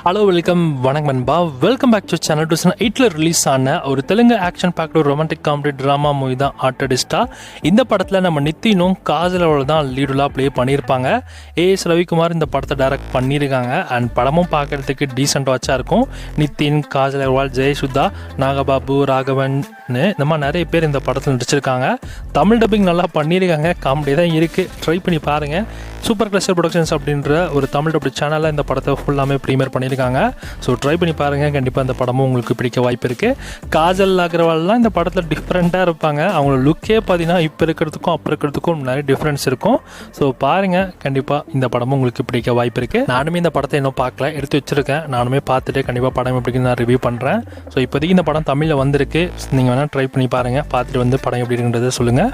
Hello வணக்கம் நண்பா. Welcome back to channel. 2008 release ஆன ஒரு தெலுங்கு ஆக்ஷன் பேக்டு ஒரு ரொமான்டிக் காமெடி ட்ராமா மூவி தான் ஆர்டிஸ்டா. இந்த படத்தில் நம்ம நித்தினும் காஜலோட தான் லீடுலாக ப்ளே பண்ணியிருப்பாங்க. ஏஎஸ் ரவிக்குமார் இந்த படத்தை டைரக்ட் பண்ணியிருக்காங்க. அண்ட் படமும் பார்க்குறதுக்கு டீசெண்ட் வாட்சாக இருக்கும். நித்தின், காஜல் அகர்வால், ஜெயசுதா, நாகபாபு, ராகவன் இந்த மாதிரி நிறைய பேர் இந்த படத்தில் நடிச்சிருக்காங்க. தமிழ் டப்பிங் நல்லா பண்ணியிருக்காங்க. காமெடி தான் இருக்குது, ட்ரை பண்ணி பாருங்கள். சூப்பர் கிளஸ்டர் ப்ரொடக்ஷன்ஸ் அப்படின்ற ஒரு தமிழ் டப் சேனலில் இந்த படத்தை ஃபுல்லாமே ப்ரீமியர் பண்ணியிருக்காங்க. ஸோ ட்ரை பண்ணி பாருங்கள், கண்டிப்பாக இந்த படமும் உங்களுக்கு பிடிக்க வாய்ப்பு இருக்குது. காஜல் அகர்வால்லாம் இந்த படத்தில் டிஃப்ரெண்ட்டாக இருப்பாங்க. அவங்களோட லுக்கே பார்த்தீங்கன்னா இப்போ இருக்கிறதுக்கும் அப்புறம் இருக்கிறதுக்கும் நிறைய டிஃப்ரென்ஸ் இருக்கும். ஸோ பாருங்கள், கண்டிப்பாக இந்த படமும் உங்களுக்கு பிடிக்க வாய்ப்பு இருக்குது. நானுமே இந்த படத்தை இன்னும் பார்க்கல, எடுத்து வச்சுருக்கேன். நானுமே பார்த்துட்டு கண்டிப்பாக படம் எப்படி நான் ரிவ்யூ பண்ணுறேன். ஸோ இப்போதைக்கு இந்த படம் தமிழில் வந்திருக்கு. நீங்கள் வேணால் ட்ரை பண்ணி பாருங்கள், பார்த்துட்டு வந்து படம் எப்படி இருக்குன்றதை சொல்லுங்கள்.